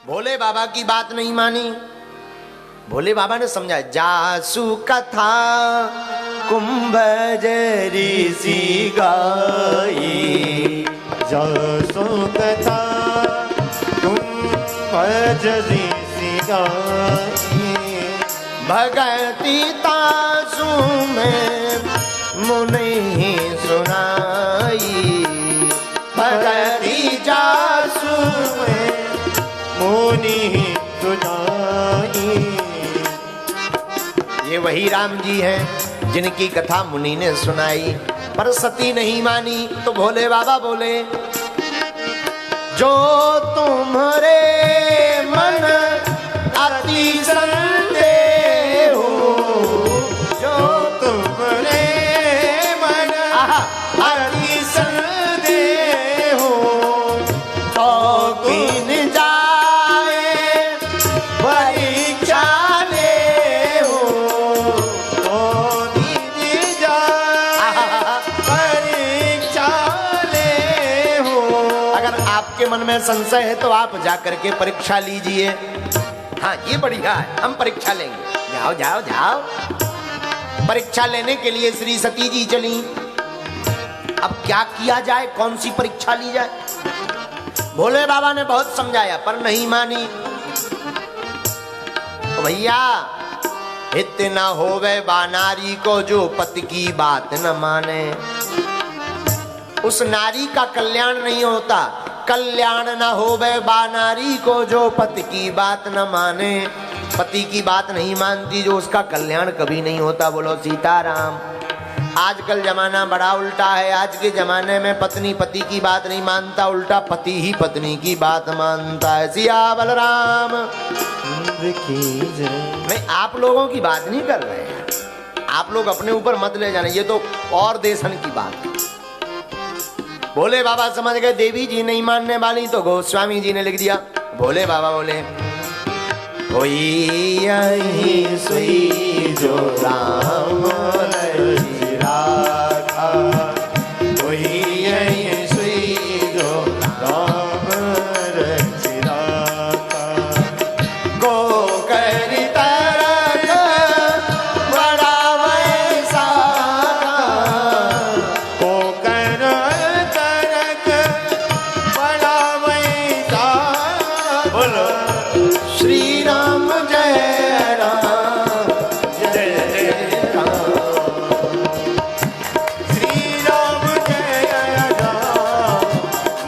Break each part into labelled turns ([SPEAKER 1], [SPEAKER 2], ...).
[SPEAKER 1] भोले बाबा की बात नहीं मानी। भोले बाबा ने समझाया, जासु कथा कुंभज ऋषि गाई,
[SPEAKER 2] जासु कथा कुंभज ऋषि गाई,
[SPEAKER 1] भगति तासु में मुनि सुनाई, भगति जासु में
[SPEAKER 2] मुनि सुनाई।
[SPEAKER 1] ये वही राम जी हैं जिनकी कथा मुनि ने सुनाई, पर सती नहीं मानी। तो भोले बाबा बोले, जो तुम्हारे मन अति संदेह हो,
[SPEAKER 2] जो तुम्हारे मन
[SPEAKER 1] अति संदेह हो, तो किन जाए परीक्षा ले हो,
[SPEAKER 2] तो निज जा परीक्षा ले हो।
[SPEAKER 1] अगर आपके मन में संशय है तो आप जाकर के परीक्षा लीजिए। हाँ, ये बढ़िया है, हम परीक्षा लेंगे। जाओ जाओ जाओ। परीक्षा लेने के लिए श्री सती जी चली। अब क्या किया जाए, कौन सी परीक्षा ली जाए? भोले बाबा ने बहुत समझाया पर नहीं मानी। तो भैया, इतना होवे बानारी को जो पति की बात न माने, उस नारी का कल्याण नहीं होता। कल्याण न होवे बानारी को जो पति की बात न माने, पति की बात नहीं मानती जो उसका कल्याण कभी नहीं होता। बोलो सीताराम। आजकल जमाना बड़ा उल्टा है। आज के जमाने में पत्नी पति की बात नहीं मानता, उल्टा पति ही पत्नी की बात मानता है। सिया बलराम मैं आप लोगों की बात नहीं कर रहे हैं, आप लोग अपने ऊपर मत ले जाना, ये तो और देशन की बात है। भोले बाबा समझ गए देवी जी नहीं मानने वाली, तो गोस्वामी जी ने लिख दिया। भोले बाबा बोले, कोई यही सुई जो राम रचि राखा, कोई यही सुई जो
[SPEAKER 2] राम रचि राखा,
[SPEAKER 1] को करी तरक बड़ा वैसाखा,
[SPEAKER 2] को कर तरक बड़ा वैसा। बोलो
[SPEAKER 1] श्री राम जय राम जय जय राम,
[SPEAKER 2] श्री राम जय राम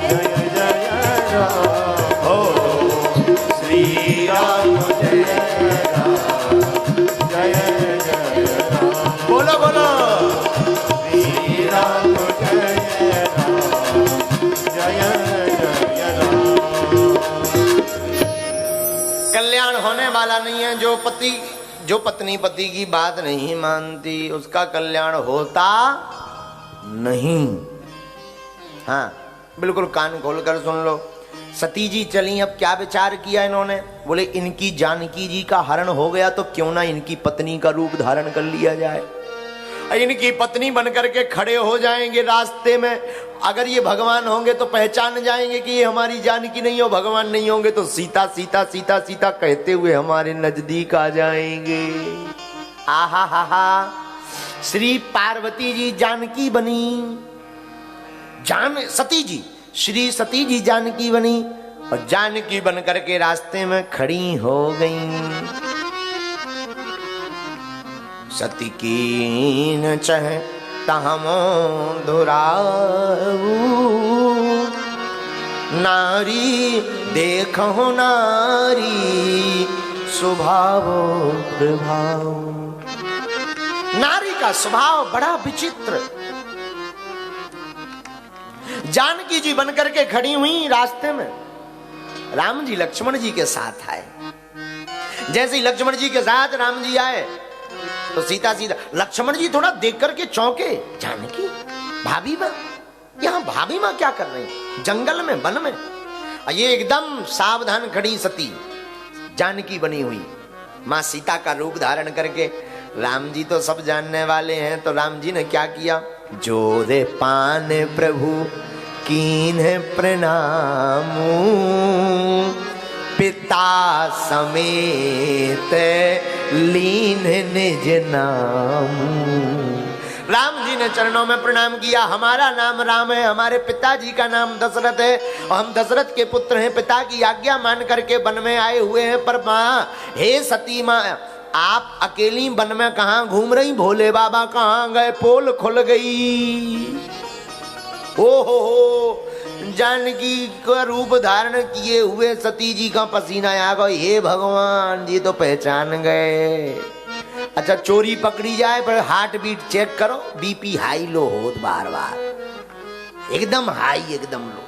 [SPEAKER 2] जय जय राम।
[SPEAKER 1] हो श्री राम जय राम
[SPEAKER 2] जय जय राम।
[SPEAKER 1] बोलो बोलो
[SPEAKER 2] श्री राम जय राम जय जय राम।
[SPEAKER 1] कल्याण होने वाला नहीं है। जो पत्नी पति की बात नहीं मानती उसका कल्याण होता नहीं। हाँ, बिल्कुल कान खोलकर सुन लो। सती जी चली, अब क्या विचार किया इन्होंने? बोले, इनकी जानकी जी का हरण हो गया तो क्यों ना इनकी पत्नी का रूप धारण कर लिया जाए। इनकी पत्नी बनकर के खड़े हो जाएंगे रास्ते में। अगर ये भगवान होंगे तो पहचान जाएंगे कि ये हमारी जानकी नहीं हो। भगवान नहीं होंगे तो सीता सीता सीता सीता कहते हुए हमारे नजदीक आ जाएंगे। आहा हा हा। श्री पार्वती जी जानकी बनी, सती जी, श्री सती जी जानकी बनी और जानकी बन करके रास्ते में खड़ी हो गई। सती कीन चह तहमो धुराऊ, नारी देखो नारी स्वभाव प्रभाव। नारी का स्वभाव बड़ा विचित्र। जानकी जी बनकर के खड़ी हुई रास्ते में। राम जी लक्ष्मण जी के साथ आए। जैसे ही लक्ष्मण जी के साथ राम जी आए तो सीता सीता, लक्ष्मण जी थोड़ा देख करके चौंके। जानकी भाभी माँ, यहाँ भाभी माँ क्या कर रही? जंगल में, वन में। ये एकदम सावधान खड़ी सती जानकी बनी हुई माँ सीता का रूप धारण करके। राम जी तो सब जानने वाले हैं, तो राम जी ने क्या किया? जो दे पान प्रभु कीन प्रणाम, पिता समेत लीन निज नाम। राम जी ने चरणों में प्रणाम किया। हमारा नाम राम है, हमारे पिताजी का नाम दशरथ है और हम दशरथ के पुत्र हैं। पिता की आज्ञा मान करके वन में आए हुए हैं। पर माँ, हे सती माँ, आप अकेली वन में कहाँ घूम रही? भोले बाबा कहाँ गए? पोल खुल गई। ओ हो, जानकी का रूप धारण किए हुए सती जी का पसीना आ गया। हे भगवान जी तो पहचान गए। अच्छा, चोरी पकड़ी जाए पर हार्ट बीट चेक करो, बीपी हाई लो हो बार बार, एकदम हाई एकदम लो।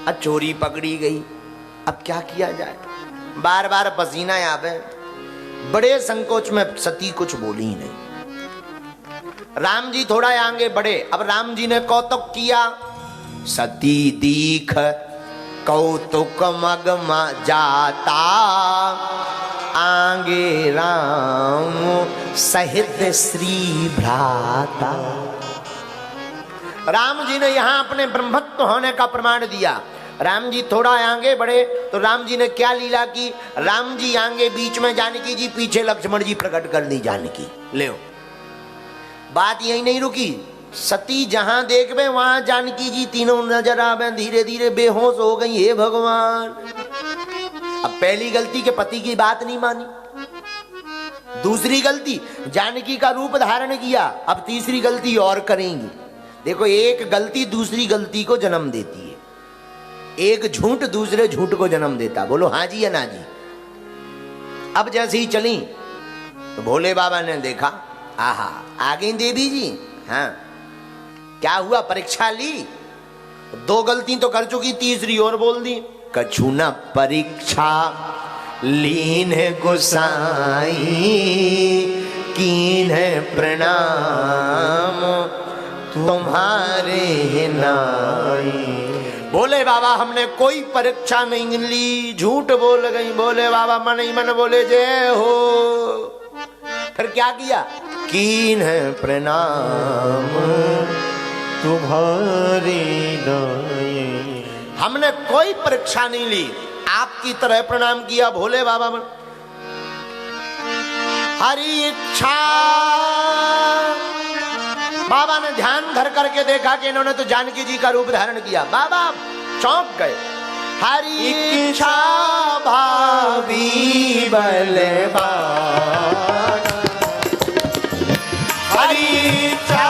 [SPEAKER 1] अब चोरी पकड़ी गई, अब क्या किया जाए? बार बार पसीना आवे। बड़े संकोच में सती कुछ बोली ही नहीं। राम जी थोड़ा आगे बढ़े। अब राम जी ने कौतुक किया। सती दीख कौतुक मगमा जाता, आगे राम सहित श्री भ्राता। राम जी ने यहां अपने ब्रह्मत्व होने का प्रमाण दिया। राम जी थोड़ा आगे बढ़े तो राम जी ने क्या लीला की? राम जी आगे बीच में जानकी जी, पीछे लक्ष्मण जी प्रकट कर दी जानकी। ले बात यही नहीं रुकी। सती जहां देखबे वहां जानकी जी तीनों नजर आवे। धीरे धीरे बेहोश हो गई। हे भगवान, अब पहली गलती के पति की बात नहीं मानी, दूसरी गलती जानकी का रूप धारण किया, अब तीसरी गलती और करेंगी। देखो, एक गलती दूसरी गलती को जन्म देती है, एक झूठ दूसरे झूठ को जन्म देता। बोलो हाँ जी या ना जी? अब जैसे ही चली तो भोले बाबा ने देखा, आहा आ गई देवी जी। हाँ, क्या हुआ? परीक्षा ली, दो गलती तो कर चुकी, तीसरी और बोल दी। कछु न परीक्षा लीन गोसाई, कीन प्रणाम तुम्हारे नाई। बोले बाबा, हमने कोई परीक्षा नहीं ली, झूठ बोल गई। बोले बाबा मन ही मन बोले जय हो। फिर क्या किया? कीन प्रणाम
[SPEAKER 2] तुम्हारे नाई।
[SPEAKER 1] हमने कोई परीक्षा नहीं ली, आपकी तरह प्रणाम किया। भोले बाबा मन हरि इच्छा। बाबा ने ध्यान धर करके देखा कि इन्होंने तो जानकी जी का रूप धारण किया। बाबा चौंक गए। हरि इच्छा भावी बलवान, हरि इच्छा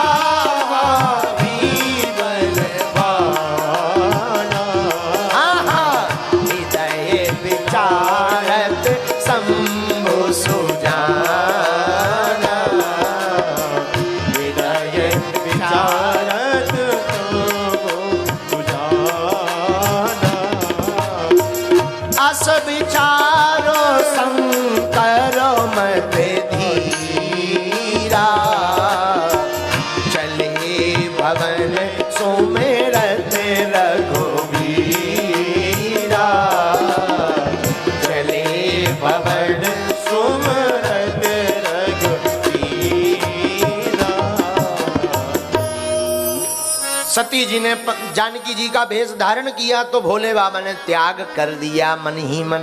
[SPEAKER 1] सती जी ने जानकी जी का भेष धारण किया तो भोले बाबा ने त्याग कर दिया मन ही मन।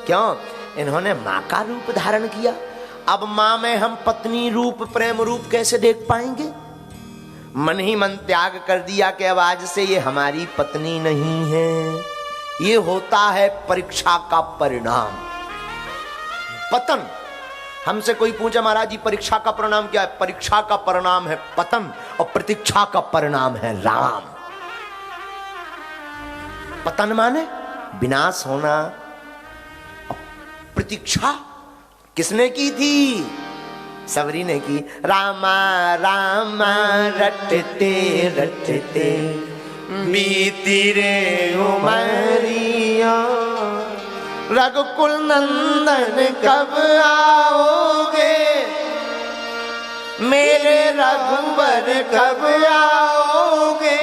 [SPEAKER 1] क्यों? इन्होंने माँ का रूप धारण किया। अब माँ में हम पत्नी रूप, प्रेम रूप कैसे देख पाएंगे? मन ही मन त्याग कर दिया कि अब आज से ये हमारी पत्नी नहीं है। ये होता है परीक्षा का परिणाम, पतन। हमसे कोई पूछे महाराज जी परीक्षा का परिणाम क्या है? परीक्षा का परिणाम है पतन और प्रतीक्षा का परिणाम है राम। पतन माने विनाश होना, प्रतीक्षा किसने की थी? सबरी ने की। रामा रामा रटते रटते बीती रे उमरिया, रघुकुल नंदन कब आओगे, मेरे रघुवर कब आओगे,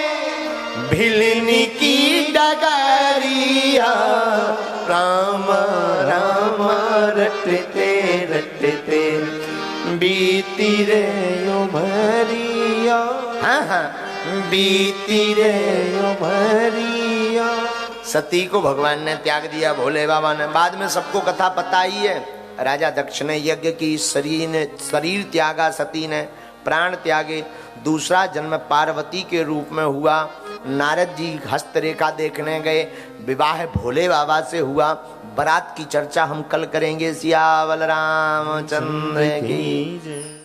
[SPEAKER 1] भिलनी की डगरिया, राम राम रटते रटते बीती रे उमरिया। हाँ हाँ, बीती रे उमरिया। सती को भगवान ने त्याग दिया, भोले बाबा ने। बाद में सबको कथा पता ही है, राजा दक्ष ने यज्ञ की, शरीर त्यागा, सती ने प्राण त्यागे। दूसरा जन्म पार्वती के रूप में हुआ। नारद जी हस्तरेखा देखने गए, विवाह भोले बाबा से हुआ। बारात की चर्चा हम कल करेंगे। सियावल रामचंद्र की।